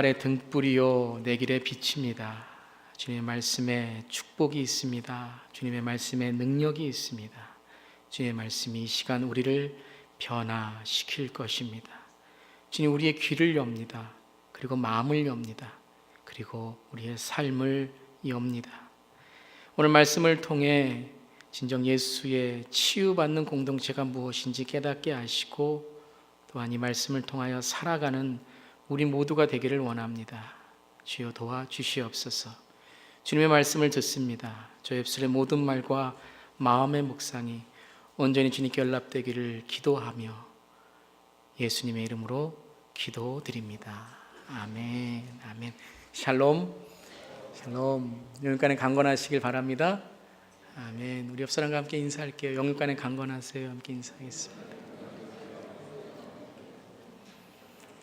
아래 등불이요 내 길에 빛입니다. 주님의 말씀에 축복이 있습니다. 주님의 말씀에 능력이 있습니다. 주님의 말씀이 이 시간 우리를 변화시킬 것입니다. 주님 우리의 귀를 엽니다. 그리고 마음을 엽니다. 그리고 우리의 삶을 엽니다. 오늘 말씀을 통해 진정 예수의 치유받는 공동체가 무엇인지 깨닫게 하시고 또한 이 말씀을 통하여 살아가는 우리 모두가 되기를 원합니다. 주여 도와주시옵소서. 주님의 말씀을 듣습니다. 저의 입술의 모든 말과 마음의 묵상이 온전히 주님께 연락되기를 기도하며 예수님의 이름으로 기도드립니다. 아멘. 아멘. 샬롬. 샬롬. 영육간에 강건하시길 바랍니다. 아멘. 우리 옆 사람과 함께 인사할게요. 영육간에 강건하세요. 함께 인사하겠습니다.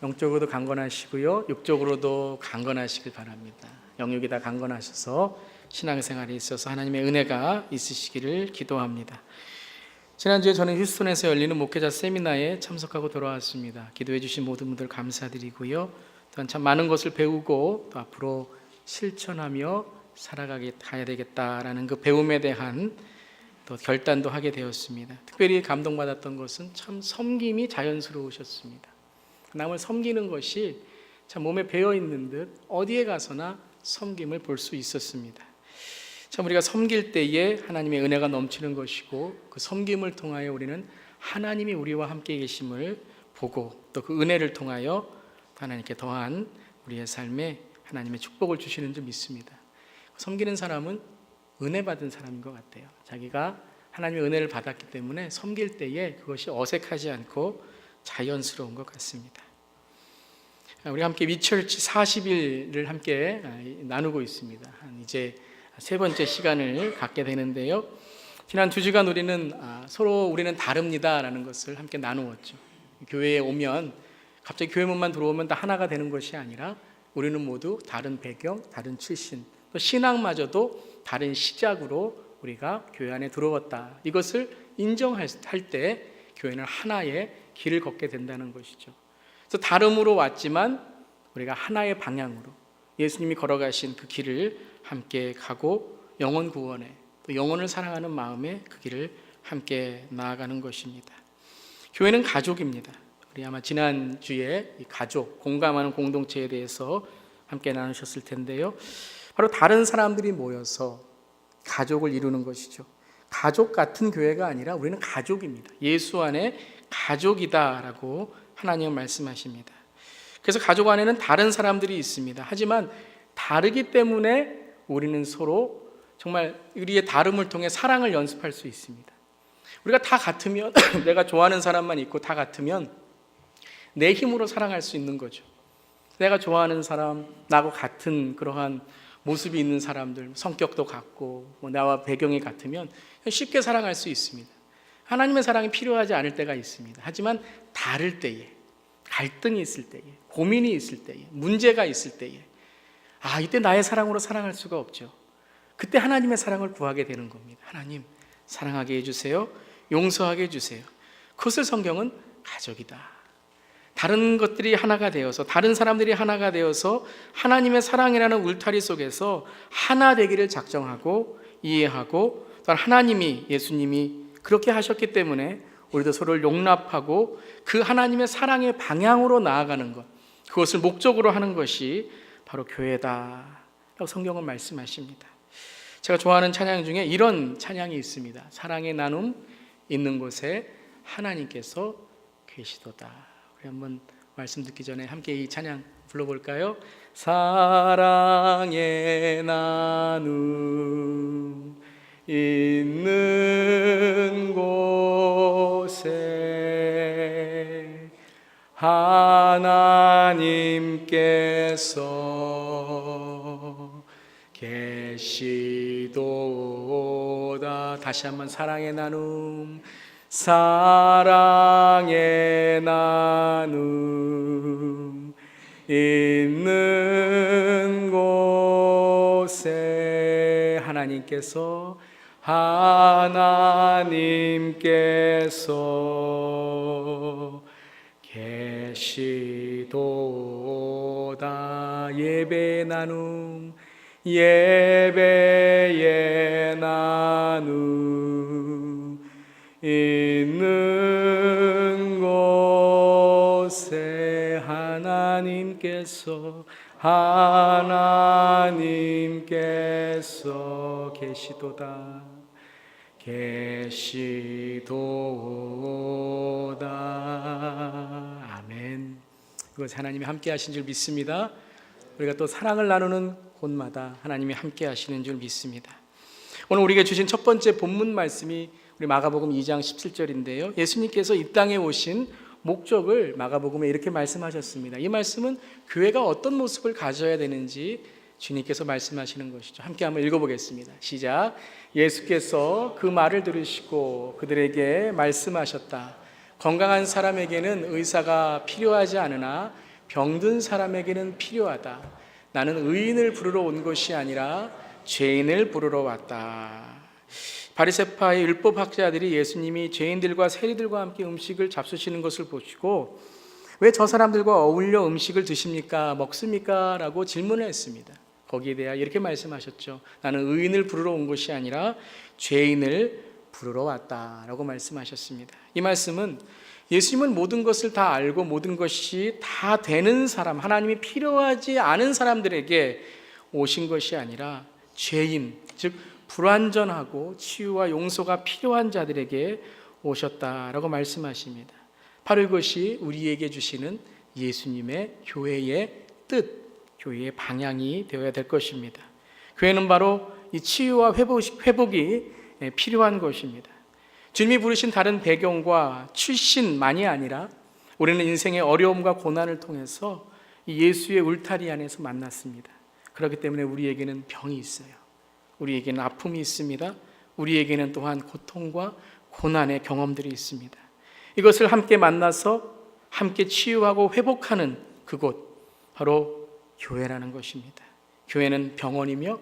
영적으로도 강건하시고요, 육적으로도 강건하시길 바랍니다. 영육이 다 강건하셔서 신앙생활에 있어서 하나님의 은혜가 있으시기를 기도합니다. 지난주에 저는 휴스턴에서 열리는 목회자 세미나에 참석하고 돌아왔습니다. 기도해 주신 모든 분들 감사드리고요, 또한 참 많은 것을 배우고 또 앞으로 실천하며 가야 되겠다라는 그 배움에 대한 또 결단도 하게 되었습니다. 특별히 감동받았던 것은 참 섬김이 자연스러우셨습니다. 남을 섬기는 것이 참 몸에 배어있는 듯 어디에 가서나 섬김을 볼 수 있었습니다. 참 우리가 섬길 때에 하나님의 은혜가 넘치는 것이고 그 섬김을 통하여 우리는 하나님이 우리와 함께 계심을 보고 또 그 은혜를 통하여 하나님께 더한 우리의 삶에 하나님의 축복을 주시는 줄 믿습니다. 섬기는 사람은 은혜 받은 사람인 것 같아요. 자기가 하나님의 은혜를 받았기 때문에 섬길 때에 그것이 어색하지 않고 자연스러운 것 같습니다. 우리 함께 위철치 40일을 함께 나누고 있습니다. 이제 세 번째 시간을 갖게 되는데요, 지난 2주간 우리는 서로 우리는 다릅니다라는 것을 함께 나누었죠. 교회에 오면 갑자기 교회 문만 들어오면 다 하나가 되는 것이 아니라 우리는 모두 다른 배경, 다른 출신, 또 신앙마저도 다른 시작으로 우리가 교회 안에 들어왔다. 이것을 인정할 때 교회는 하나의 길을 걷게 된다는 것이죠. 그래서 다름으로 왔지만 우리가 하나의 방향으로 예수님이 걸어가신 그 길을 함께 가고 영혼 구원에 또 영혼을 사랑하는 마음에 그 길을 함께 나아가는 것입니다. 교회는 가족입니다. 우리 아마 지난주에 이 가족, 공감하는 공동체에 대해서 함께 나누셨을 텐데요, 바로 다른 사람들이 모여서 가족을 이루는 것이죠. 가족 같은 교회가 아니라 우리는 가족입니다. 예수 안에 가족이다라고 하나님은 말씀하십니다. 그래서 가족 안에는 다른 사람들이 있습니다. 하지만 다르기 때문에 우리는 서로 정말 우리의 다름을 통해 사랑을 연습할 수 있습니다. 우리가 다 같으면 내가 좋아하는 사람만 있고 다 같으면 내 힘으로 사랑할 수 있는 거죠. 내가 좋아하는 사람, 나하고 같은 그러한 모습이 있는 사람들, 성격도 같고 나와 배경이 같으면 쉽게 사랑할 수 있습니다. 하나님의 사랑이 필요하지 않을 때가 있습니다. 하지만 다를 때에, 갈등이 있을 때에, 고민이 있을 때에, 문제가 있을 때에 이때 나의 사랑으로 사랑할 수가 없죠. 그때 하나님의 사랑을 구하게 되는 겁니다. 하나님 사랑하게 해주세요. 용서하게 해주세요. 그것을 성경은 가족이다. 다른 것들이 하나가 되어서, 다른 사람들이 하나가 되어서 하나님의 사랑이라는 울타리 속에서 하나 되기를 작정하고 이해하고, 또한 하나님이, 예수님이 그렇게 하셨기 때문에 우리도 서로를 용납하고 그 하나님의 사랑의 방향으로 나아가는 것, 그것을 목적으로 하는 것이 바로 교회다 라고 성경은 말씀하십니다. 제가 좋아하는 찬양 중에 이런 찬양이 있습니다. 사랑의 나눔 있는 곳에 하나님께서 계시도다. 우리 한번 말씀 듣기 전에 함께 이 찬양 불러볼까요? 사랑의 나눔 있는 곳에 하나님께서 계시도다. 다시 한번 사랑의 나눔, 사랑의 나눔 있는 곳에 하나님께서 계시도다. 예배 나눔 예배의 나눔 있는 곳에 하나님께서 계시도다 아멘. 이것이 하나님이 함께 하신 줄 믿습니다. 우리가 또 사랑을 나누는 곳마다 하나님이 함께 하시는 줄 믿습니다. 오늘 우리에게 주신 첫 번째 본문 말씀이 우리 마가복음 2장 17절인데요. 예수님께서 이 땅에 오신 목적을 마가복음에 이렇게 말씀하셨습니다. 이 말씀은 교회가 어떤 모습을 가져야 되는지 주님께서 말씀하시는 것이죠. 함께 한번 읽어보겠습니다. 시작. 예수께서 그 말을 들으시고 그들에게 말씀하셨다. 건강한 사람에게는 의사가 필요하지 않으나 병든 사람에게는 필요하다. 나는 의인을 부르러 온 것이 아니라 죄인을 부르러 왔다. 바리새파의 율법학자들이 예수님이 죄인들과 세리들과 함께 음식을 잡수시는 것을 보시고 왜 저 사람들과 어울려 음식을 드십니까? 먹습니까? 라고 질문을 했습니다. 거기에 대하여 이렇게 말씀하셨죠. 나는 의인을 부르러 온 것이 아니라 죄인을 부르러 왔다라고 말씀하셨습니다. 이 말씀은 예수님은 모든 것을 다 알고 모든 것이 다 되는 사람, 하나님이 필요하지 않은 사람들에게 오신 것이 아니라 죄인, 즉 불완전하고 치유와 용서가 필요한 자들에게 오셨다라고 말씀하십니다. 바로 이것이 우리에게 주시는 예수님의 교회의 뜻, 교회의 방향이 되어야 될 것입니다. 교회는 바로 이 치유와 회복이 필요한 것입니다. 주님이 부르신 다른 배경과 출신만이 아니라 우리는 인생의 어려움과 고난을 통해서 예수의 울타리 안에서 만났습니다. 그렇기 때문에 우리에게는 병이 있어요. 우리에게는 아픔이 있습니다. 우리에게는 또한 고통과 고난의 경험들이 있습니다. 이것을 함께 만나서 함께 치유하고 회복하는 그곳, 바로 교회라는 것입니다. 교회는 병원이며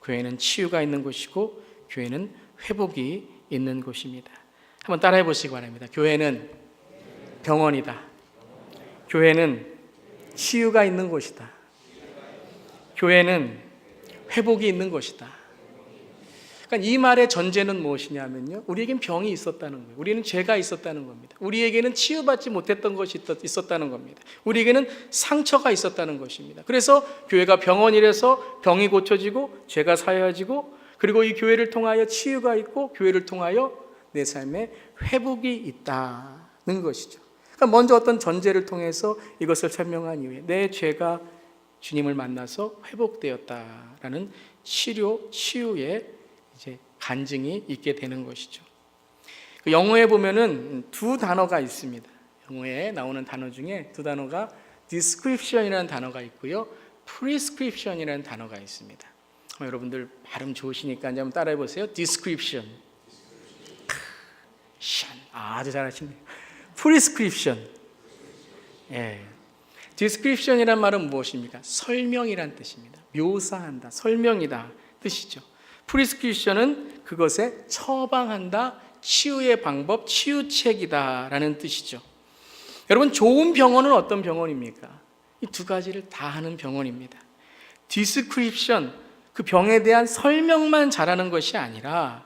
교회는 치유가 있는 곳이고 교회는 회복이 있는 곳입니다. 한번 따라해 보시기 바랍니다. 교회는 병원이다. 교회는 치유가 있는 곳이다. 교회는 회복이 있는 것이다. 그러니까 이 말의 전제는 무엇이냐면요, 우리에겐 병이 있었다는 거예요. 우리는 죄가 있었다는 겁니다. 우리에게는 치유받지 못했던 것이 있었다는 겁니다. 우리에게는 상처가 있었다는 것입니다. 그래서 교회가 병원이라서 병이 고쳐지고 죄가 사여지고, 그리고 이 교회를 통하여 치유가 있고 교회를 통하여 내 삶에 회복이 있다는 것이죠. 그러니까 먼저 어떤 전제를 통해서 이것을 설명한 이후에 내 죄가 주님을 만나서 회복되었다라는 치유의 이제 간증이 있게 되는 것이죠. 영어에 보면은 두 단어가 있습니다. 영어에 나오는 단어 중에 두 단어가 description이라는 단어가 있고요, prescription이라는 단어가 있습니다. 여러분들 발음 좋으시니까 한번 따라해 보세요. description. 아주 잘하시네요. prescription. 예. description이란 말은 무엇입니까? 설명이란 뜻입니다. 묘사한다, 설명이다 뜻이죠. prescription은 그것에 처방한다, 치유의 방법, 치유책이다라는 뜻이죠. 여러분, 좋은 병원은 어떤 병원입니까? 이 두 가지를 다 하는 병원입니다. description, 그 병에 대한 설명만 잘하는 것이 아니라,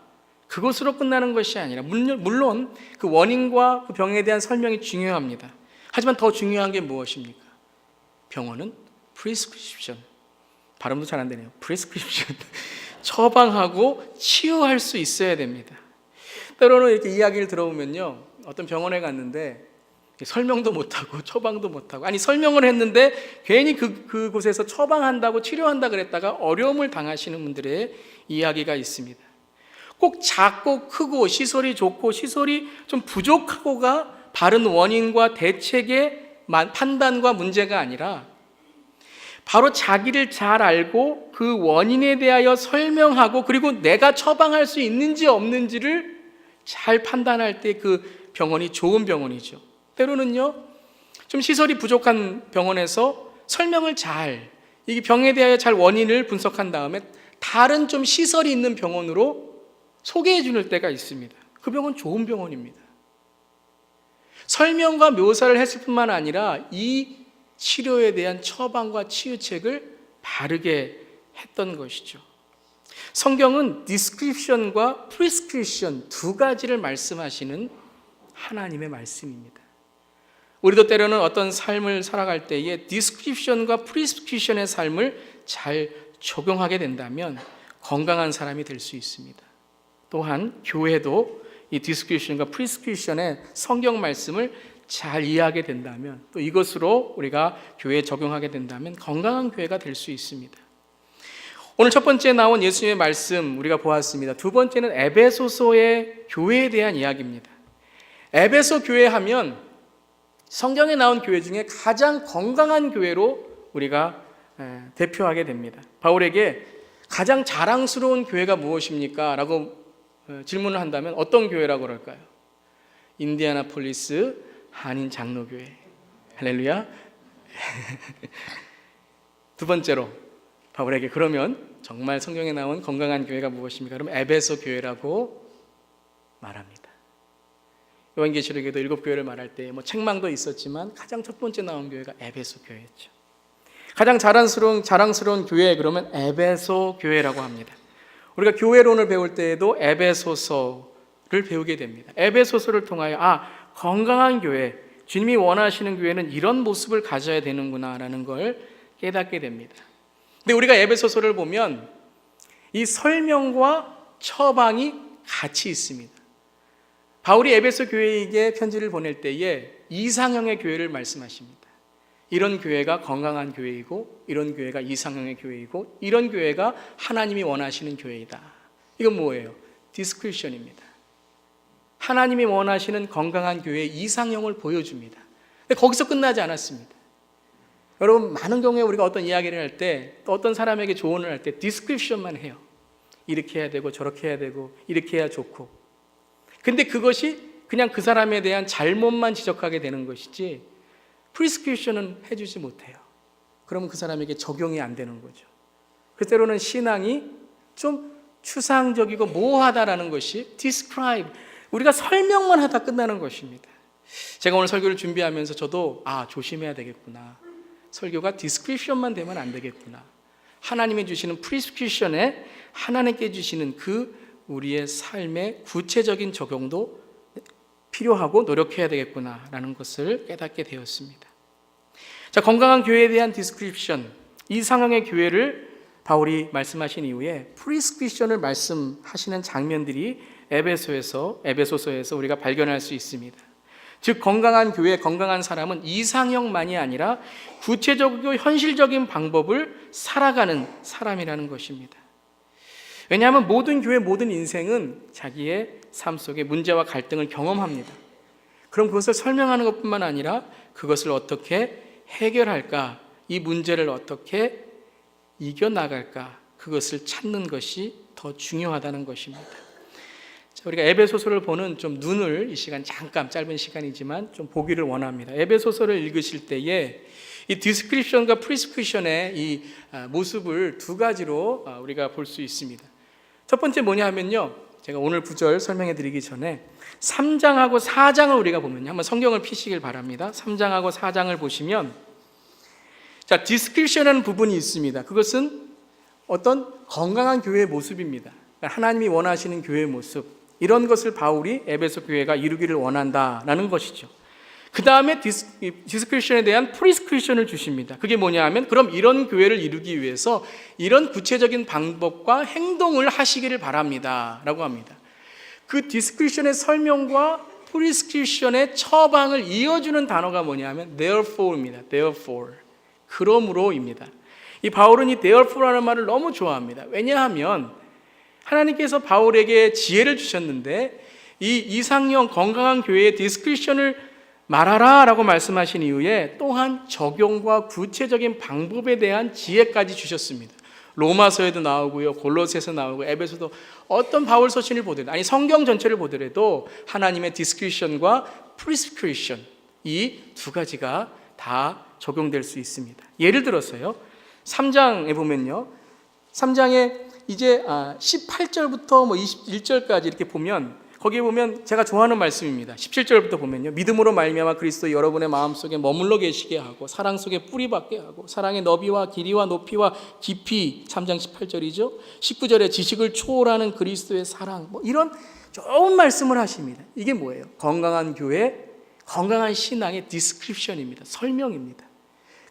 그것으로 끝나는 것이 아니라, 물론 그 원인과 그 병에 대한 설명이 중요합니다. 하지만 더 중요한 게 무엇입니까? 병원은 prescription, 발음도 잘 안 되네요. prescription, 처방하고 치유할 수 있어야 됩니다. 때로는 이렇게 이야기를 들어보면요, 어떤 병원에 갔는데 설명도 못하고 처방도 못하고, 아니 설명을 했는데 괜히 그곳에서 처방한다고 치료한다 그랬다가 어려움을 당하시는 분들의 이야기가 있습니다. 꼭 작고 크고 시설이 좋고 시설이 좀 부족하고가 바른 원인과 대책의 판단과 문제가 아니라, 바로 자기를 잘 알고 그 원인에 대하여 설명하고, 그리고 내가 처방할 수 있는지 없는지를 잘 판단할 때 그 병원이 좋은 병원이죠. 때로는요, 좀 시설이 부족한 병원에서 설명을 이 병에 대하여 잘 원인을 분석한 다음에 다른 좀 시설이 있는 병원으로 소개해 주는 때가 있습니다. 그 병원 좋은 병원입니다. 설명과 묘사를 했을 뿐만 아니라 이 치료에 대한 처방과 치유책을 바르게 했던 것이죠. 성경은 디스크립션과 프리스크립션 두 가지를 말씀하시는 하나님의 말씀입니다. 우리도 때로는 어떤 삶을 살아갈 때에 디스크립션과 프리스크립션의 삶을 잘 적용하게 된다면 건강한 사람이 될 수 있습니다. 또한 교회도 이 디스크립션과 프리스크립션의 성경 말씀을 잘 이해하게 된다면, 또 이것으로 우리가 교회에 적용하게 된다면 건강한 교회가 될 수 있습니다. 오늘 첫 번째 나온 예수님의 말씀 우리가 보았습니다. 두 번째는 에베소서의 교회에 대한 이야기입니다. 에베소 교회 하면 성경에 나온 교회 중에 가장 건강한 교회로 우리가 대표하게 됩니다. 바울에게 가장 자랑스러운 교회가 무엇입니까? 라고 질문을 한다면 어떤 교회라고 그럴까요? 인디애나폴리스 한인 장로교회. 할렐루야. 두 번째로 바울에게 그러면 정말 성경에 나온 건강한 교회가 무엇입니까? 그럼 에베소 교회라고 말합니다. 요한계시록에도 7교회를 말할 때 책망도 있었지만 가장 첫 번째 나온 교회가 에베소 교회였죠. 가장 자랑스러운 교회 그러면 에베소 교회라고 합니다. 우리가 교회론을 배울 때에도 에베소서를 배우게 됩니다. 에베소서를 통하여 건강한 교회, 주님이 원하시는 교회는 이런 모습을 가져야 되는구나라는 걸 깨닫게 됩니다. 근데 우리가 에베소서를 보면 이 설명과 처방이 같이 있습니다. 바울이 에베소 교회에게 편지를 보낼 때에 이상형의 교회를 말씀하십니다. 이런 교회가 건강한 교회이고, 이런 교회가 이상형의 교회이고, 이런 교회가 하나님이 원하시는 교회이다. 이건 뭐예요? 디스크립션입니다. 하나님이 원하시는 건강한 교회의 이상형을 보여줍니다. 근데 거기서 끝나지 않았습니다. 여러분, 많은 경우에 우리가 어떤 이야기를 할 때, 또 어떤 사람에게 조언을 할 때 디스크립션만 해요. 이렇게 해야 되고 저렇게 해야 되고 이렇게 해야 좋고. 근데 그것이 그냥 그 사람에 대한 잘못만 지적하게 되는 것이지 프리스크립션은 해주지 못해요. 그러면 그 사람에게 적용이 안 되는 거죠. 그래서 때로는 신앙이 좀 추상적이고 모호하다라는 것이 describe, 우리가 설명만 하다 끝나는 것입니다. 제가 오늘 설교를 준비하면서 저도 조심해야 되겠구나. 설교가 디스크립션만 되면 안 되겠구나. 하나님이 주시는 프리스크립션에 하나님께 주시는 그 우리의 삶의 구체적인 적용도 필요하고 노력해야 되겠구나라는 것을 깨닫게 되었습니다. 자, 건강한 교회에 대한 디스크립션, 이상형의 교회를 바울이 말씀하신 이후에 프리스크립션을 말씀하시는 장면들이 에베소서에서 우리가 발견할 수 있습니다. 즉 건강한 교회, 건강한 사람은 이상형만이 아니라 구체적이고 현실적인 방법을 살아가는 사람이라는 것입니다. 왜냐하면 모든 교회, 모든 인생은 자기의 삶 속에 문제와 갈등을 경험합니다. 그럼 그것을 설명하는 것뿐만 아니라 그것을 어떻게 해결할까, 이 문제를 어떻게 이겨나갈까, 그것을 찾는 것이 더 중요하다는 것입니다. 자, 우리가 에베소서를 보는 좀 눈을 이 시간 잠깐 짧은 시간이지만 좀 보기를 원합니다. 에베소서를 읽으실 때에 이 디스크립션과 프리스크립션의 이 모습을 두 가지로 우리가 볼 수 있습니다. 첫 번째 뭐냐 하면요, 제가 오늘 구절 설명해 드리기 전에 3장하고 4장을 우리가 보면요, 한번 성경을 피시길 바랍니다. 3장하고 4장을 보시면 자, 디스크립션이라는 부분이 있습니다. 그것은 어떤 건강한 교회의 모습입니다. 하나님이 원하시는 교회의 모습, 이런 것을 바울이 에베소 교회가 이루기를 원한다라는 것이죠. 그 다음에 디스크립션에 대한 프리스크립션을 주십니다. 그게 뭐냐 하면 그럼 이런 교회를 이루기 위해서 이런 구체적인 방법과 행동을 하시기를 바랍니다 라고 합니다. 그 디스크립션의 설명과 프리스크립션의 처방을 이어주는 단어가 뭐냐 하면 therefore입니다. therefore, 그러므로입니다. 이 바울은 이 therefore라는 말을 너무 좋아합니다. 왜냐하면 하나님께서 바울에게 지혜를 주셨는데 이 이상형 건강한 교회의 디스크립션을 말하라 라고 말씀하신 이후에 또한 적용과 구체적인 방법에 대한 지혜까지 주셨습니다. 로마서에도 나오고요, 골로새서 나오고 에베소도 어떤 바울 서신을 보더라도, 아니 성경 전체를 보더라도 하나님의 디스크립션과 프리스크립션, 이 두 가지가 다 적용될 수 있습니다. 예를 들어서요, 3장에 보면요, 3장에 이제 18절부터 21절까지 이렇게 보면 거기에 보면 제가 좋아하는 말씀입니다. 17절부터 보면요, 믿음으로 말미암아 그리스도 여러분의 마음속에 머물러 계시게 하고 사랑 속에 뿌리박게 하고 사랑의 너비와 길이와 높이와 깊이 3장 18절이죠. 19절에 지식을 초월하는 그리스도의 사랑, 이런 좋은 말씀을 하십니다. 이게 뭐예요? 건강한 교회, 건강한 신앙의 디스크립션입니다. 설명입니다.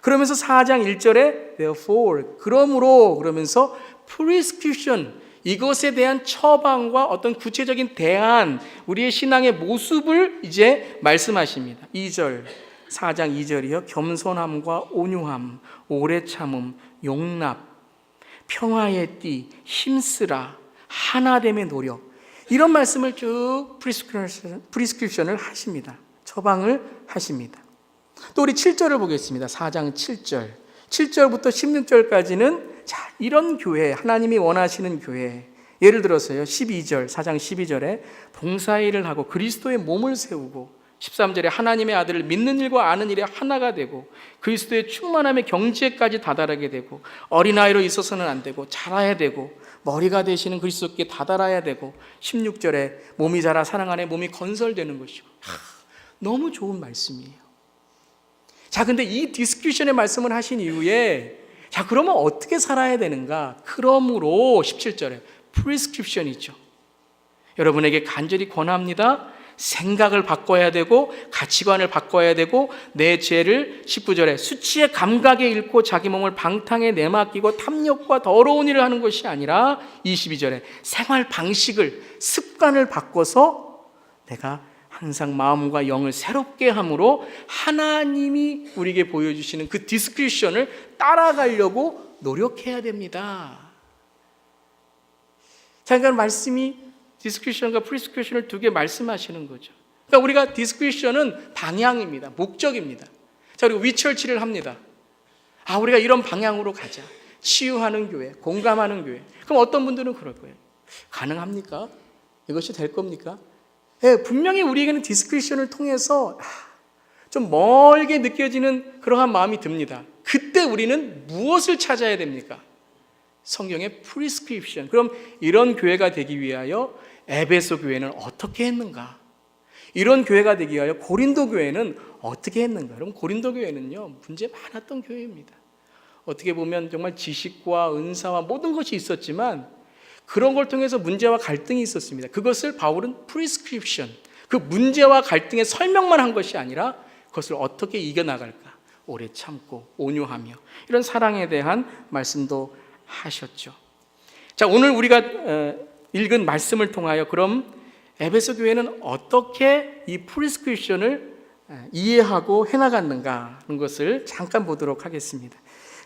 그러면서 4장 1절에 therefore, 그러므로, 그러면서 prescription, 이것에 대한 처방과 어떤 구체적인 대안, 우리의 신앙의 모습을 이제 말씀하십니다. 2절, 4장 2절이요. 겸손함과 온유함, 오래 참음, 용납, 평화의 띠, 힘쓰라, 하나됨의 노력, 이런 말씀을 쭉 프리스크립션을 하십니다. 처방을 하십니다. 또 우리 7절을 보겠습니다. 4장 7절. 7절부터 16절까지는 자, 이런 교회, 하나님이 원하시는 교회, 예를 들어서요 12절, 4장 12절에 봉사일을 하고 그리스도의 몸을 세우고, 13절에 하나님의 아들을 믿는 일과 아는 일에 하나가 되고 그리스도의 충만함의 경지에까지 다다르게 되고, 어린아이로 있어서는 안 되고 자라야 되고 머리가 되시는 그리스도께 다다라야 되고, 16절에 몸이 자라 사랑 안에 몸이 건설되는 것이고. 너무 좋은 말씀이에요. 자, 근데 이 디스큐션의 말씀을 하신 이후에 자, 그러면 어떻게 살아야 되는가? 그러므로 17절에 프리스크립션이죠. 여러분에게 간절히 권합니다. 생각을 바꿔야 되고 가치관을 바꿔야 되고, 내 죄를 19절에 수치의 감각에 잃고 자기 몸을 방탕에 내맡기고 탐욕과 더러운 일을 하는 것이 아니라 22절에 생활 방식을, 습관을 바꿔서 내가 항상 마음과 영을 새롭게 함으로 하나님이 우리에게 보여주시는 그 디스크리션을 따라가려고 노력해야 됩니다. 자, 그러니까 말씀이 디스크리션과 프리스크리션을 두 개 말씀하시는 거죠. 그러니까 우리가 디스크리션은 방향입니다. 목적입니다. 자, 그리고 위처치를 합니다. 아, 우리가 이런 방향으로 가자. 치유하는 교회, 공감하는 교회. 그럼 어떤 분들은 그럴 거예요. 가능합니까? 이것이 될 겁니까? 네, 분명히 우리에게는 디스크리션을 통해서 좀 멀게 느껴지는 그러한 마음이 듭니다. 그때 우리는 무엇을 찾아야 됩니까? 성경의 프리스크립션. 그럼 이런 교회가 되기 위하여 에베소 교회는 어떻게 했는가? 이런 교회가 되기 위하여 고린도 교회는 어떻게 했는가? 그럼 고린도 교회는요, 문제 많았던 교회입니다. 어떻게 보면 정말 지식과 은사와 모든 것이 있었지만 그런 걸 통해서 문제와 갈등이 있었습니다. 그것을 바울은 프리스크립션, 그 문제와 갈등의 설명만 한 것이 아니라 그것을 어떻게 이겨나갈까? 오래 참고 온유하며, 이런 사랑에 대한 말씀도 하셨죠. 자, 오늘 우리가 읽은 말씀을 통하여 그럼 에베소 교회는 어떻게 이 프리스크립션을 이해하고 해나갔는가 하는 것을 잠깐 보도록 하겠습니다.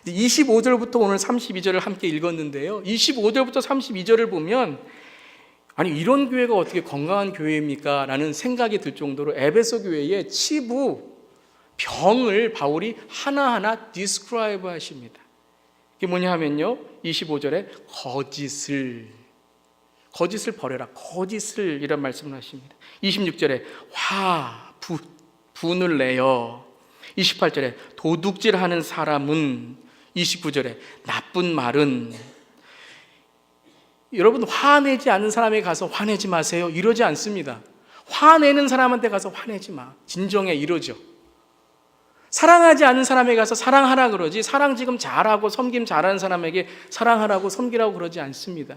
25절부터 오늘 32절을 함께 읽었는데요, 25절부터 32절을 보면 아니 이런 교회가 어떻게 건강한 교회입니까? 라는 생각이 들 정도로 에베소 교회의 치부 병을 바울이 하나하나 디스크라이브 하십니다. 이게 뭐냐 하면요, 25절에 거짓을 버려라, 거짓을, 이런 말씀을 하십니다. 26절에 분을 내요. 28절에 도둑질하는 사람은, 29절에 나쁜 말은. 여러분, 화내지 않는 사람에게 가서 화내지 마세요 이러지 않습니다. 화내는 사람한테 가서 화내지 마, 진정해, 이러죠. 사랑하지 않는 사람에게 가서 사랑하라 그러지, 사랑 지금 잘하고 섬김 잘하는 사람에게 사랑하라고 섬기라고 그러지 않습니다.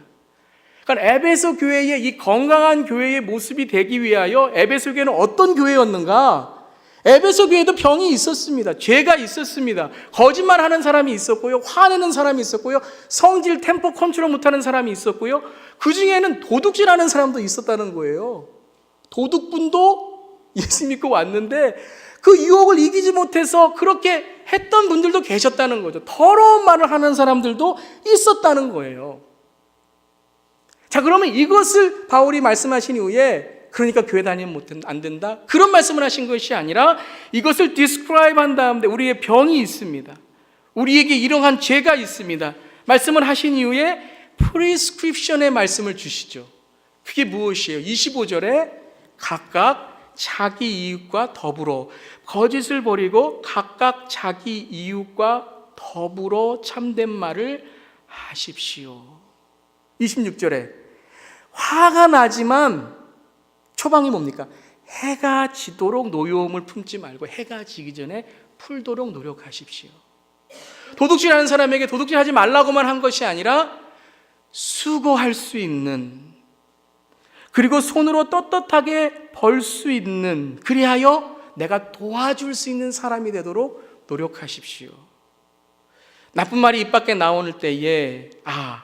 그러니까 에베소 교회의 이 건강한 교회의 모습이 되기 위하여 에베소 교회는 어떤 교회였는가? 에베소 교회도 병이 있었습니다. 죄가 있었습니다. 거짓말하는 사람이 있었고요, 화내는 사람이 있었고요, 성질 템포 컨트롤 못하는 사람이 있었고요, 그 중에는 도둑질하는 사람도 있었다는 거예요. 도둑분도 예수 믿고 왔는데 그 유혹을 이기지 못해서 그렇게 했던 분들도 계셨다는 거죠. 더러운 말을 하는 사람들도 있었다는 거예요. 자, 그러면 이것을 바울이 말씀하신 이후에 그러니까 교회 다니면 안 된다, 그런 말씀을 하신 것이 아니라 이것을 디스크라이브 한 다음에 우리의 병이 있습니다, 우리에게 이러한 죄가 있습니다, 말씀을 하신 이후에 프리스크립션의 말씀을 주시죠. 그게 무엇이에요? 25절에 각각 자기 이웃과 더불어 거짓을 버리고 각각 자기 이웃과 더불어 참된 말을 하십시오. 26절에 화가 나지만 초방이 뭡니까? 해가 지도록 노여움을 품지 말고 해가 지기 전에 풀도록 노력하십시오. 도둑질하는 사람에게 도둑질하지 말라고만 한 것이 아니라 수고할 수 있는, 그리고 손으로 떳떳하게 벌 수 있는, 그리하여 내가 도와줄 수 있는 사람이 되도록 노력하십시오. 나쁜 말이 입 밖에 나오는 때에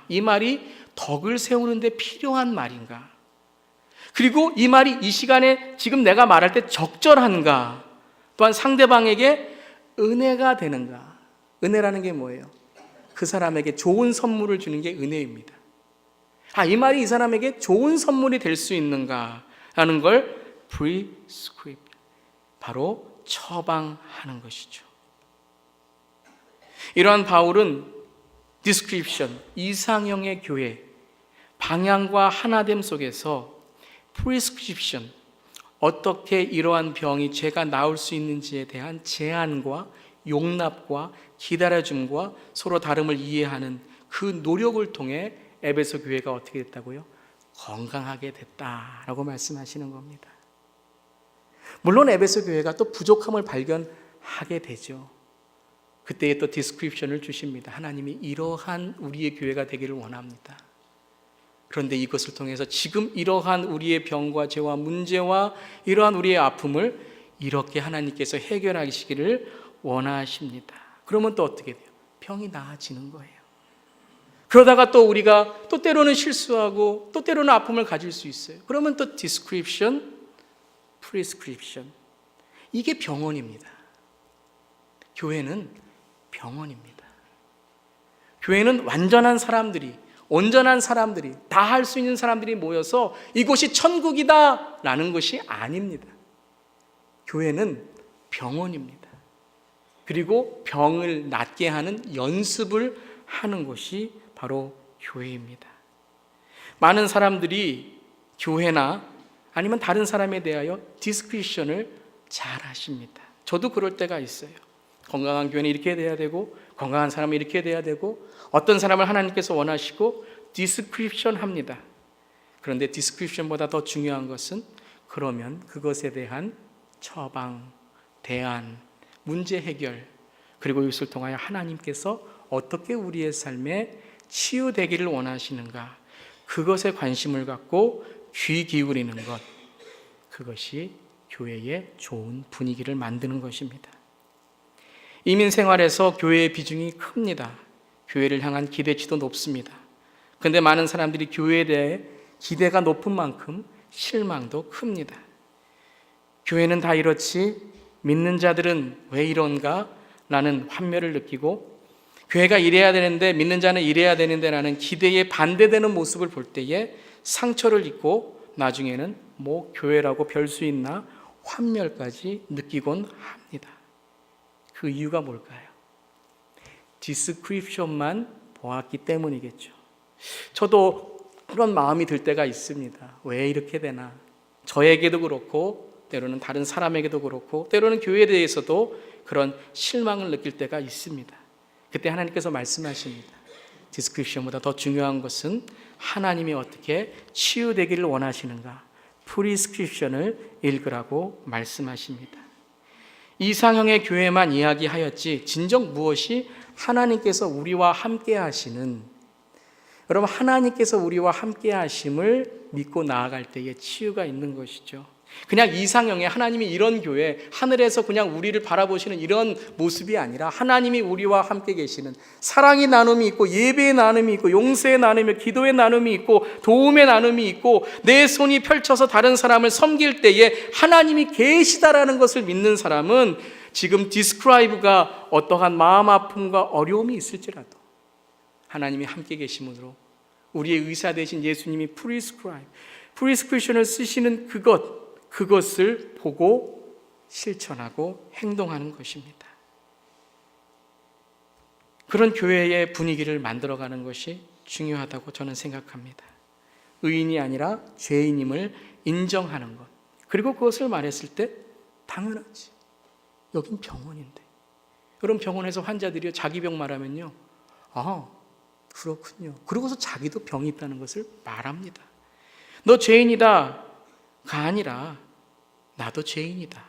이 말이 덕을 세우는 데 필요한 말인가? 그리고 이 말이 이 시간에 지금 내가 말할 때 적절한가? 또한 상대방에게 은혜가 되는가? 은혜라는 게 뭐예요? 그 사람에게 좋은 선물을 주는 게 은혜입니다. 이 말이 이 사람에게 좋은 선물이 될 수 있는가? 라는 걸 prescript, 바로 처방하는 것이죠. 이러한 바울은 description, 이상형의 교회, 방향과 하나됨 속에서 prescription, 어떻게 이러한 병이 죄가 나을 수 있는지에 대한 제안과 용납과 기다려줌과 서로 다름을 이해하는 그 노력을 통해 에베소 교회가 어떻게 됐다고요? 건강하게 됐다라고 말씀하시는 겁니다. 물론 에베소 교회가 또 부족함을 발견하게 되죠. 그때에 또 디스크립션을 주십니다. 하나님이 이러한 우리의 교회가 되기를 원합니다. 그런데 이것을 통해서 지금 이러한 우리의 병과 죄와 문제와 이러한 우리의 아픔을 이렇게 하나님께서 해결하시기를 원하십니다. 그러면 또 어떻게 돼요? 병이 나아지는 거예요. 그러다가 또 우리가 또 때로는 실수하고 또 때로는 아픔을 가질 수 있어요. 그러면 또 description, prescription. 이게 병원입니다. 교회는 병원입니다. 교회는 완전한 사람들이, 온전한 사람들이, 다 할 수 있는 사람들이 모여서 이곳이 천국이다 라는 것이 아닙니다. 교회는 병원입니다. 그리고 병을 낫게 하는 연습을 하는 것이 바로 교회입니다. 많은 사람들이 교회나 아니면 다른 사람에 대하여 디스크리션을 잘 하십니다. 저도 그럴 때가 있어요. 건강한 교회는 이렇게 돼야 되고, 건강한 사람은 이렇게 돼야 되고, 어떤 사람을 하나님께서 원하시고 디스크립션 합니다. 그런데 디스크립션보다 더 중요한 것은 그러면 그것에 대한 처방, 대안, 문제 해결, 그리고 이것을 통하여 하나님께서 어떻게 우리의 삶에 치유되기를 원하시는가, 그것에 관심을 갖고 귀 기울이는 것, 그것이 교회의 좋은 분위기를 만드는 것입니다. 이민 생활에서 교회의 비중이 큽니다. 교회를 향한 기대치도 높습니다. 그런데 많은 사람들이 교회에 대해 기대가 높은 만큼 실망도 큽니다. 교회는 다 이렇지 믿는 자들은 왜 이런가? 라는 환멸을 느끼고, 교회가 이래야 되는데 믿는 자는 이래야 되는데 라는 기대에 반대되는 모습을 볼 때에 상처를 입고 나중에는 뭐 교회라고 별 수 있나 환멸까지 느끼곤 합니다. 그 이유가 뭘까요? 디스크립션만 보았기 때문이겠죠. 저도 그런 마음이 들 때가 있습니다. 왜 이렇게 되나? 저에게도 그렇고 때로는 다른 사람에게도 그렇고 때로는 교회에 대해서도 그런 실망을 느낄 때가 있습니다. 그때 하나님께서 말씀하십니다. 디스크립션보다 더 중요한 것은 하나님이 어떻게 치유되기를 원하시는가, 프리스크립션을 읽으라고 말씀하십니다. 이상형의 교회만 이야기하였지 진정 무엇이 하나님께서 우리와 함께 하시는, 여러분 하나님께서 우리와 함께 하심을 믿고 나아갈 때에 치유가 있는 것이죠. 그냥 이상형의 하나님이 이런 교회, 하늘에서 그냥 우리를 바라보시는 이런 모습이 아니라 하나님이 우리와 함께 계시는, 사랑의 나눔이 있고 예배의 나눔이 있고 용서의 나눔이 있고 기도의 나눔이 있고 도움의 나눔이 있고 내 손이 펼쳐서 다른 사람을 섬길 때에 하나님이 계시다라는 것을 믿는 사람은 지금 디스크라이브가 어떠한 마음 아픔과 어려움이 있을지라도 하나님이 함께 계심으로 우리의 의사 되신 예수님이 프리스크리션을 쓰시는 그것을 보고 실천하고 행동하는 것입니다. 그런 교회의 분위기를 만들어가는 것이 중요하다고 저는 생각합니다. 의인이 아니라 죄인임을 인정하는 것, 그리고 그것을 말했을 때 당연하지, 여긴 병원인데. 여러분 병원에서 환자들이 자기 병 말하면요, 그렇군요, 그러고서 자기도 병이 있다는 것을 말합니다. 너 죄인이다, 아니라 나도 죄인이다.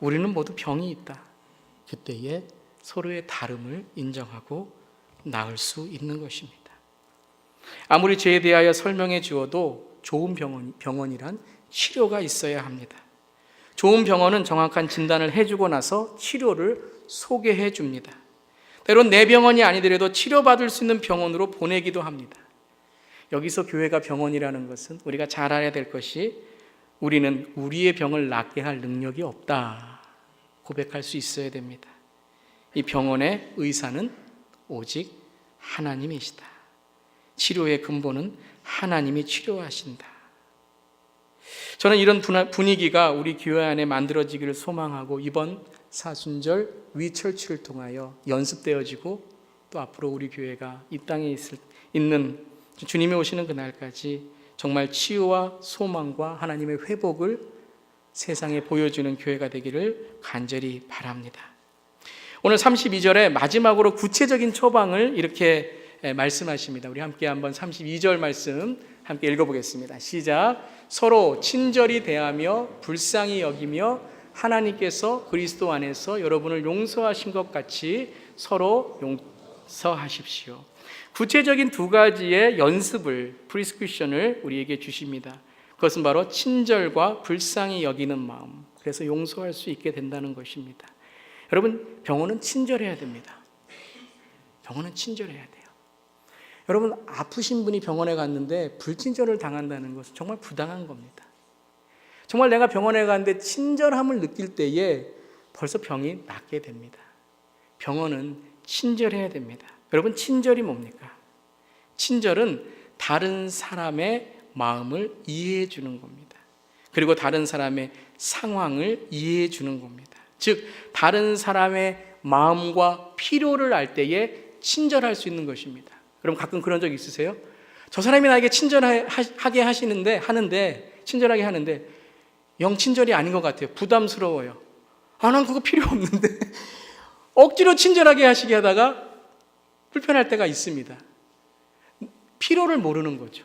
우리는 모두 병이 있다. 그때에 서로의 다름을 인정하고 나을 수 있는 것입니다. 아무리 죄에 대하여 설명해 주어도 좋은 병원이란 치료가 있어야 합니다. 좋은 병원은 정확한 진단을 해주고 나서 치료를 소개해 줍니다. 때론 내 병원이 아니더라도 치료받을 수 있는 병원으로 보내기도 합니다. 여기서 교회가 병원이라는 것은 우리가 잘 알아야 될 것이 우리는 우리의 병을 낫게 할 능력이 없다 고백할 수 있어야 됩니다. 이 병원의 의사는 오직 하나님이시다. 치료의 근본은 하나님이 치료하신다. 저는 이런 분위기가 우리 교회 안에 만들어지기를 소망하고 이번 사순절 위철치를 통하여 연습되어지고 또 앞으로 우리 교회가 이 땅에 있는 주님이 오시는 그날까지 정말 치유와 소망과 하나님의 회복을 세상에 보여주는 교회가 되기를 간절히 바랍니다. 오늘 32절에 마지막으로 구체적인 처방을 이렇게 말씀하십니다. 우리 함께 한번 32절 말씀 함께 읽어보겠습니다. 시작. 서로 친절히 대하며 불쌍히 여기며 하나님께서 그리스도 안에서 여러분을 용서하신 것 같이 서로 용서하십시오. 구체적인 두 가지의 연습을, 프리스크리션을 우리에게 주십니다. 그것은 바로 친절과 불쌍히 여기는 마음, 그래서 용서할 수 있게 된다는 것입니다. 여러분, 병원은 친절해야 됩니다. 병원은 친절해야 돼요. 여러분, 아프신 분이 병원에 갔는데 불친절을 당한다는 것은 정말 부당한 겁니다. 정말 내가 병원에 갔는데 친절함을 느낄 때에 벌써 병이 낫게 됩니다. 병원은 친절해야 됩니다. 여러분, 친절이 뭡니까? 친절은 다른 사람의 마음을 이해해 주는 겁니다. 그리고 다른 사람의 상황을 이해해 주는 겁니다. 즉, 다른 사람의 마음과 필요를 알 때에 친절할 수 있는 것입니다. 여러분, 가끔 그런 적 있으세요? 저 사람이 나에게 친절하게 친절하게 하는데 영 친절이 아닌 것 같아요. 부담스러워요. 난 그거 필요 없는데 억지로 친절하게 하시게 하다가 불편할 때가 있습니다. 필요를 모르는 거죠.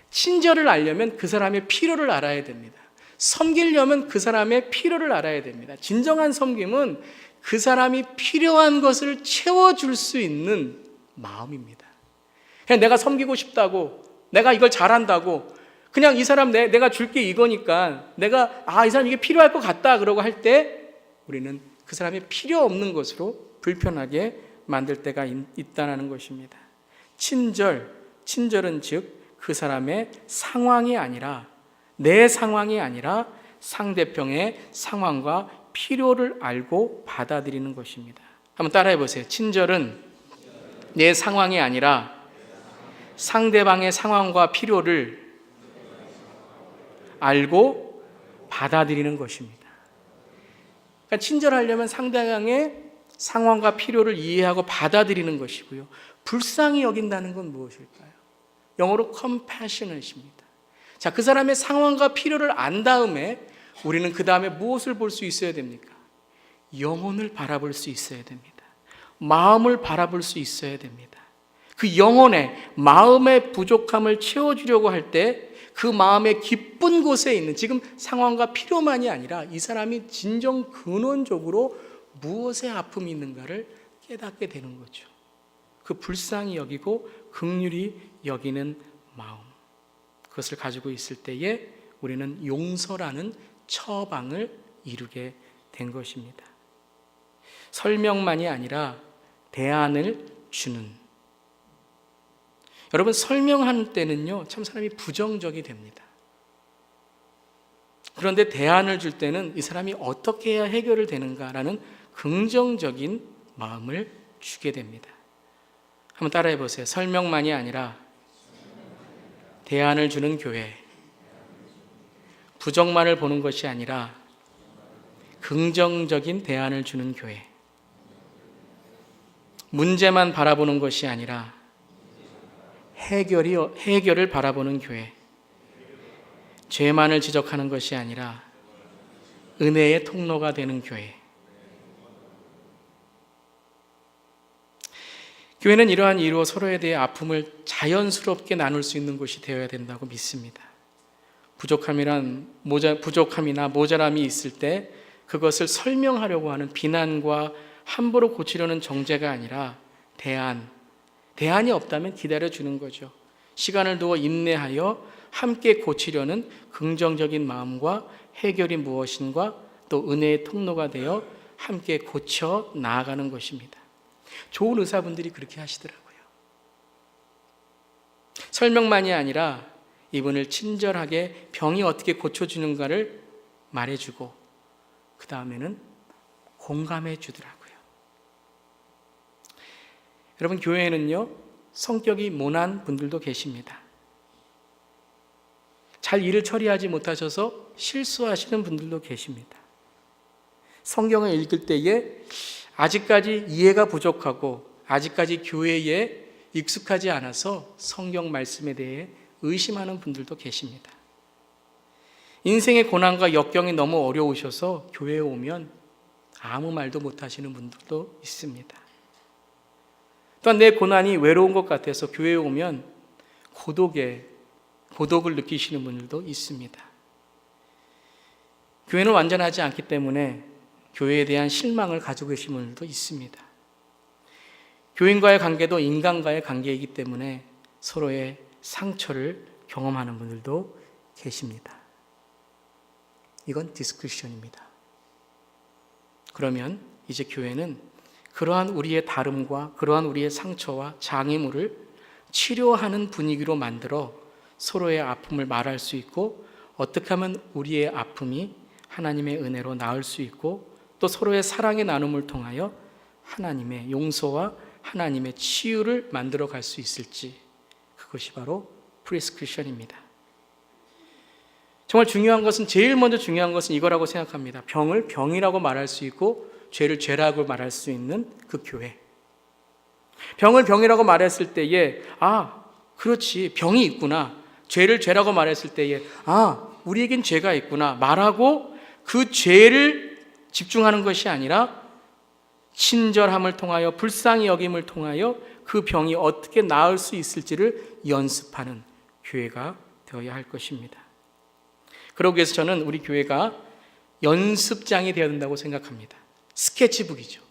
친절을 알려면 그 사람의 필요를 알아야 됩니다. 섬기려면 그 사람의 필요를 알아야 됩니다. 진정한 섬김은 그 사람이 필요한 것을 채워줄 수 있는 마음입니다. 그냥 내가 섬기고 싶다고, 내가 이걸 잘한다고, 그냥 이 사람 내가 줄게 이거니까 내가 이 사람 이게 필요할 것 같다 그러고 할 때 우리는 그 사람이 필요 없는 것으로 불편하게 만들 때가 있다는 것입니다. 친절은 즉 그 사람의 상황이 아니라, 내 상황이 아니라 상대편의 상황과 필요를 알고 받아들이는 것입니다. 한번 따라해 보세요. 친절은 내 상황이 아니라 상대방의 상황과 필요를 알고 받아들이는 것입니다. 그러니까 친절하려면 상대방의 상황과 필요를 이해하고 받아들이는 것이고요. 불쌍히 여긴다는 건 무엇일까요? 영어로 compassionate입니다. 자, 그 사람의 상황과 필요를 안 다음에 우리는 그 다음에 무엇을 볼 수 있어야 됩니까? 영혼을 바라볼 수 있어야 됩니다. 마음을 바라볼 수 있어야 됩니다. 그 영혼의 마음의 부족함을 채워주려고 할 때 그 마음의 깊은 곳에 있는 지금 상황과 필요만이 아니라 이 사람이 진정 근원적으로 무엇에 아픔이 있는가를 깨닫게 되는 거죠. 그 불쌍히 여기고 긍휼히 여기는 마음, 그것을 가지고 있을 때에 우리는 용서라는 처방을 이루게 된 것입니다. 설명만이 아니라 대안을 주는, 여러분, 설명하는 때는요 참 사람이 부정적이 됩니다. 그런데 대안을 줄 때는 이 사람이 어떻게 해야 해결을 되는가라는 긍정적인 마음을 주게 됩니다. 한번 따라해 보세요. 설명만이 아니라 대안을 주는 교회, 부정만을 보는 것이 아니라 긍정적인 대안을 주는 교회, 문제만 바라보는 것이 아니라 해결을 바라보는 교회, 죄만을 지적하는 것이 아니라 은혜의 통로가 되는 교회. 교회는 이러한 이유로 서로에 대해 아픔을 자연스럽게 나눌 수 있는 곳이 되어야 된다고 믿습니다. 부족함이나 모자람이 있을 때 그것을 설명하려고 하는 비난과 함부로 고치려는 정죄가 아니라 대안이 없다면 기다려주는 거죠. 시간을 두어 인내하여 함께 고치려는 긍정적인 마음과 해결이 무엇인가 또 은혜의 통로가 되어 함께 고쳐 나아가는 것입니다. 좋은 의사분들이 그렇게 하시더라고요. 설명만이 아니라 이분을 친절하게 병이 어떻게 고쳐주는가를 말해주고 그 다음에는 공감해 주더라고요. 여러분, 교회에는요 성격이 모난 분들도 계십니다. 잘 일을 처리하지 못하셔서 실수하시는 분들도 계십니다. 성경을 읽을 때에 아직까지 이해가 부족하고 아직까지 교회에 익숙하지 않아서 성경 말씀에 대해 의심하는 분들도 계십니다. 인생의 고난과 역경이 너무 어려우셔서 교회에 오면 아무 말도 못하시는 분들도 있습니다. 또한 내 고난이 외로운 것 같아서 교회에 오면 고독을 느끼시는 분들도 있습니다. 교회는 완전하지 않기 때문에 교회에 대한 실망을 가지고 계신 분들도 있습니다. 교인과의 관계도 인간과의 관계이기 때문에 서로의 상처를 경험하는 분들도 계십니다. 이건 디스크션입니다. 그러면 이제 교회는 그러한 우리의 다름과 그러한 우리의 상처와 장애물을 치료하는 분위기로 만들어 서로의 아픔을 말할 수 있고 어떻게 하면 우리의 아픔이 하나님의 은혜로 나을 수 있고 또 서로의 사랑의 나눔을 통하여 하나님의 용서와 하나님의 치유를 만들어 갈 수 있을지, 그것이 바로 프리스크리션입니다. 정말 제일 먼저 중요한 것은 이거라고 생각합니다. 병을 병이라고 말할 수 있고 죄를 죄라고 말할 수 있는 그 교회. 병을 병이라고 말했을 때에 그렇지, 병이 있구나. 죄를 죄라고 말했을 때에 우리에겐 죄가 있구나 말하고 그 죄를 집중하는 것이 아니라 친절함을 통하여 불쌍히 여김을 통하여 그 병이 어떻게 나을 수 있을지를 연습하는 교회가 되어야 할 것입니다. 그러기 위해서 저는 우리 교회가 연습장이 되어야 된다고 생각합니다. 스케치북이죠.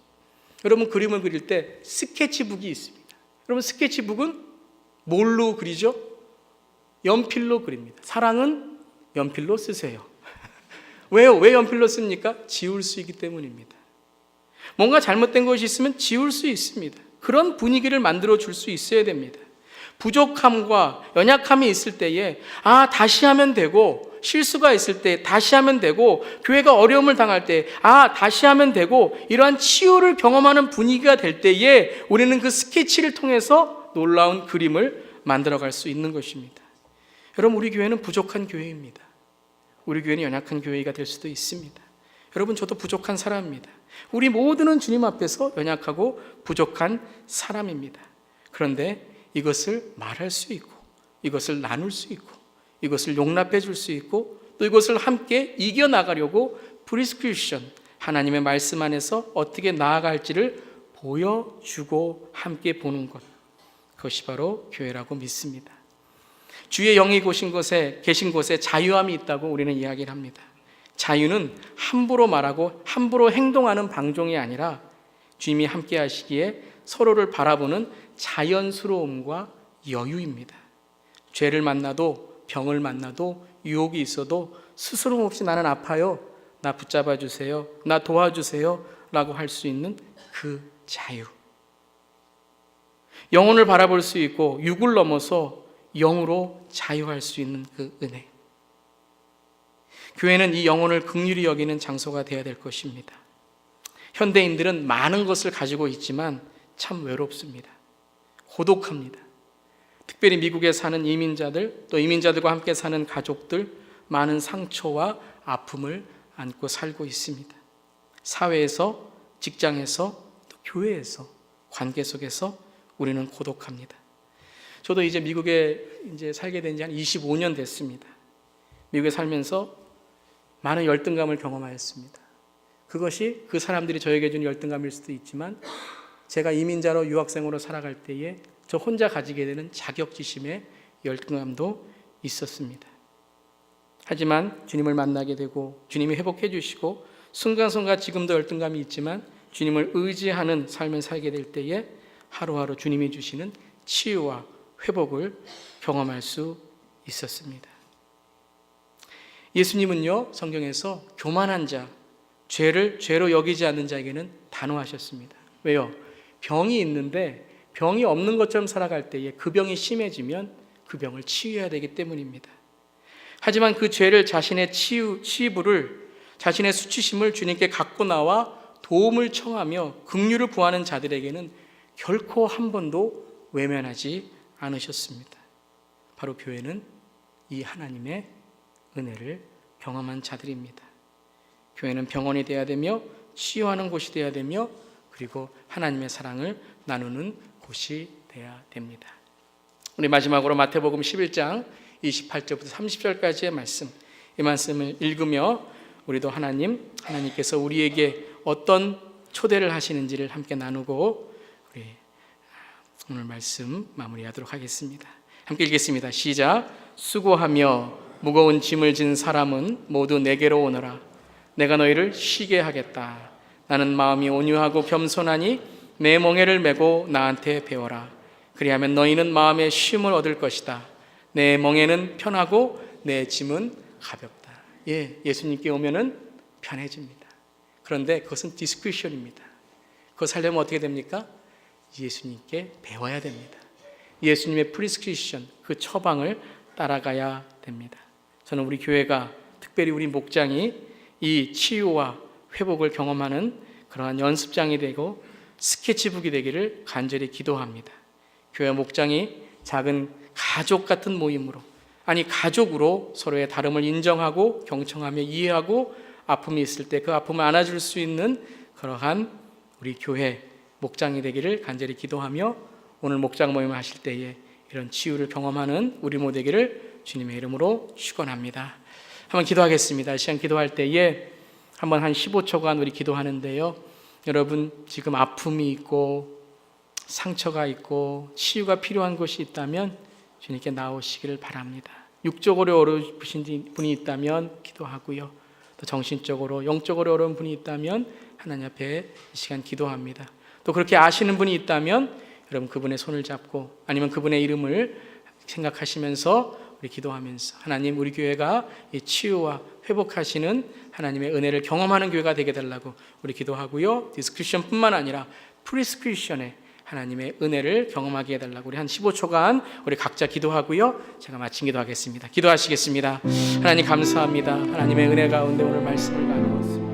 여러분, 그림을 그릴 때 스케치북이 있습니다. 여러분, 스케치북은 뭘로 그리죠? 연필로 그립니다. 사랑은 연필로 쓰세요. 왜요? 왜 연필로 씁니까? 지울 수 있기 때문입니다. 뭔가 잘못된 것이 있으면 지울 수 있습니다. 그런 분위기를 만들어 줄 수 있어야 됩니다. 부족함과 연약함이 있을 때에 다시 하면 되고, 실수가 있을 때 다시 하면 되고, 교회가 어려움을 당할 때 다시 하면 되고, 이러한 치유를 경험하는 분위기가 될 때에 우리는 그 스케치를 통해서 놀라운 그림을 만들어갈 수 있는 것입니다. 여러분, 우리 교회는 부족한 교회입니다. 우리 교회는 연약한 교회가 될 수도 있습니다. 여러분, 저도 부족한 사람입니다. 우리 모두는 주님 앞에서 연약하고 부족한 사람입니다. 그런데 이것을 말할 수 있고, 이것을 나눌 수 있고, 이것을 용납해 줄 수 있고, 또 이것을 함께 이겨나가려고 프리스크리션, 하나님의 말씀 안에서 어떻게 나아갈지를 보여주고 함께 보는 것, 그것이 바로 교회라고 믿습니다. 주의 영이 계신 곳에 자유함이 있다고 우리는 이야기를 합니다. 자유는 함부로 말하고 함부로 행동하는 방종이 아니라 주님이 함께 하시기에 서로를 바라보는 자연스러움과 여유입니다. 죄를 만나도 병을 만나도 유혹이 있어도 스스럼 없이 나는 아파요, 나 붙잡아 주세요, 나 도와주세요 라고 할 수 있는 그 자유. 영혼을 바라볼 수 있고 육을 넘어서 영으로 자유할 수 있는 그 은혜. 교회는 이 영혼을 긍휼히 여기는 장소가 되어야 될 것입니다. 현대인들은 많은 것을 가지고 있지만 참 외롭습니다. 고독합니다. 특별히 미국에 사는 이민자들, 또 이민자들과 함께 사는 가족들, 많은 상처와 아픔을 안고 살고 있습니다. 사회에서, 직장에서, 또 교회에서, 관계 속에서 우리는 고독합니다. 저도 이제 미국에 살게 된 지 한 25년 됐습니다. 미국에 살면서 많은 열등감을 경험하였습니다. 그것이 그 사람들이 저에게 준 열등감일 수도 있지만, 제가 이민자로 유학생으로 살아갈 때에 저 혼자 가지게 되는 자격지심의 열등감도 있었습니다. 하지만 주님을 만나게 되고 주님이 회복해 주시고 순간순간 지금도 열등감이 있지만 주님을 의지하는 삶을 살게 될 때에 하루하루 주님이 주시는 치유와 회복을 경험할 수 있었습니다. 예수님은요, 성경에서 교만한 자, 죄를 죄로 여기지 않는 자에게는 단호하셨습니다. 왜요? 병이 있는데 병이 없는 것처럼 살아갈 때에 그 병이 심해지면 그 병을 치유해야 되기 때문입니다. 하지만 그 죄를 자신의 치부를 자신의 수치심을 주님께 갖고 나와 도움을 청하며 긍휼을 구하는 자들에게는 결코 한 번도 외면하지 않으셨습니다. 바로 교회는 이 하나님의 은혜를 경험한 자들입니다. 교회는 병원이 되어야 되며 치유하는 곳이 되어야 되며 그리고 하나님의 사랑을 나누는 곳이 되어야 됩니다. 우리 마지막으로 마태복음 11장 28절부터 30절까지의 말씀, 이 말씀을 읽으며 우리도 하나님께서 우리에게 어떤 초대를 하시는지를 함께 나누고 우리 오늘 말씀 마무리하도록 하겠습니다. 함께 읽겠습니다. 시작. 수고하며 무거운 짐을 진 사람은 모두 내게로 오너라. 내가 너희를 쉬게 하겠다. 나는 마음이 온유하고 겸손하니 내 멍에를 메고 나한테 배워라. 그리하면 너희는 마음의 쉼을 얻을 것이다. 내 멍에는 편하고 내 짐은 가볍다. 예수님께 오면은 편해집니다. 그런데 그것은 디스크리션입니다. 그것을 하려면 어떻게 됩니까? 예수님께 배워야 됩니다. 예수님의 프리스크리션, 그 처방을 따라가야 됩니다. 저는 우리 교회가, 특별히 우리 목장이 이 치유와 회복을 경험하는 그러한 연습장이 되고 스케치북이 되기를 간절히 기도합니다. 교회 목장이 작은 가족 같은 모임으로, 아니 가족으로 서로의 다름을 인정하고 경청하며 이해하고 아픔이 있을 때 그 아픔을 안아줄 수 있는 그러한 우리 교회 목장이 되기를 간절히 기도하며 오늘 목장 모임을 하실 때에 이런 치유를 경험하는 우리 모두 되기를 주님의 이름으로 축원합니다. 한번 기도하겠습니다. 시간 기도할 때에 한번 한 15초간 우리 기도하는데요, 여러분 지금 아픔이 있고 상처가 있고 치유가 필요한 곳이 있다면 주님께 나오시기를 바랍니다. 육적으로 어려우신 분이 있다면 기도하고요, 또 정신적으로 영적으로 어려운 분이 있다면 하나님 앞에 이 시간 기도합니다. 또 그렇게 아시는 분이 있다면 여러분 그분의 손을 잡고 아니면 그분의 이름을 생각하시면서 우리 기도하면서 하나님, 우리 교회가 이 치유와 회복하시는 하나님의 은혜를 경험하는 교회가 되게 달라고 우리 기도하고요, 디스크리션뿐만 아니라 프리스크리션의 하나님의 은혜를 경험하게 해달라고 우리 한 15초간 우리 각자 기도하고요, 제가 마친 기도하겠습니다. 기도하시겠습니다. 하나님 감사합니다. 하나님의 은혜 가운데 오늘 말씀을 나누었습니다.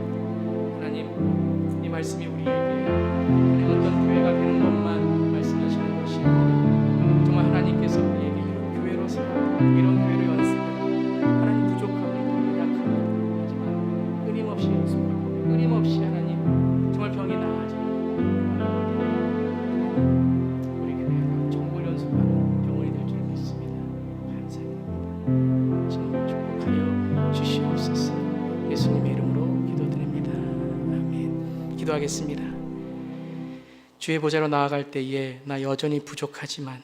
하나님, 이 말씀이 우리에게 어떤 교회가 되는 것만 말씀하시는 것이 아니라 정말 하나님께서 우리에게 이런 교회로 세우고 이런 교회로 연습하고 하나님 부족합니다, 약합니다. 하지만 끊임없이 연습하고 끊임없이 하나님 정말 병이 나아지고 우리 교회가 정말 연습하는 병원이 될 줄 믿습니다. 감사드립니다. 정말 축복하여 주시옵소서. 예수님의 이름으로 기도드립니다. 아멘. 기도하겠습니다. 주의 보좌로 나아갈 때에 나 여전히 부족하지만,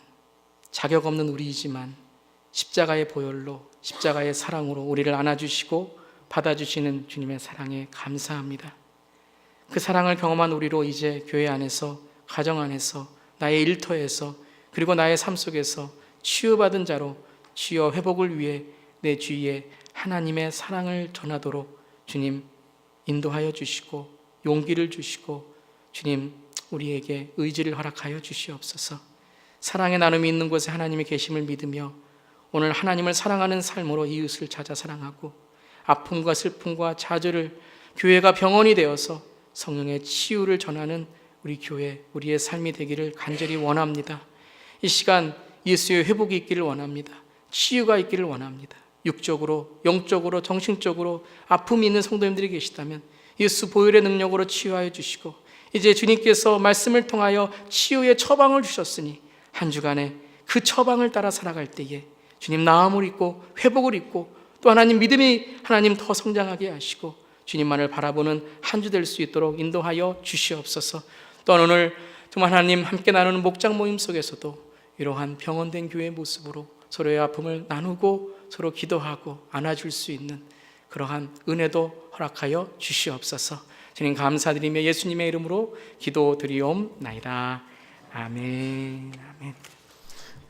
자격 없는 우리이지만 십자가의 보혈로, 십자가의 사랑으로 우리를 안아주시고 받아주시는 주님의 사랑에 감사합니다. 그 사랑을 경험한 우리로 이제 교회 안에서, 가정 안에서, 나의 일터에서, 그리고 나의 삶 속에서 치유받은 자로 치유와 회복을 위해 내 주위에 하나님의 사랑을 전하도록 주님 인도하여 주시고 용기를 주시고 주님 우리에게 의지를 허락하여 주시옵소서. 사랑의 나눔이 있는 곳에 하나님이 계심을 믿으며 오늘 하나님을 사랑하는 삶으로 이웃을 찾아 사랑하고 아픔과 슬픔과 좌절을 교회가 병원이 되어서 성령의 치유를 전하는 우리 교회, 우리의 삶이 되기를 간절히 원합니다. 이 시간 예수의 회복이 있기를 원합니다. 치유가 있기를 원합니다. 육적으로, 영적으로, 정신적으로 아픔이 있는 성도님들이 계시다면 예수 보혈의 능력으로 치유하여 주시고, 이제 주님께서 말씀을 통하여 치유의 처방을 주셨으니 한 주간에 그 처방을 따라 살아갈 때에 주님 나음을 입고 회복을 입고 또 하나님 믿음이 하나님 더 성장하게 하시고 주님만을 바라보는 한 주 될 수 있도록 인도하여 주시옵소서. 또한 오늘 정말 하나님 함께 나누는 목장 모임 속에서도 이러한 병원된 교회의 모습으로 서로의 아픔을 나누고 서로 기도하고 안아줄 수 있는 그러한 은혜도 허락하여 주시옵소서. 주님 감사드리며 예수님의 이름으로 기도드리옵나이다. 아멘. 아멘.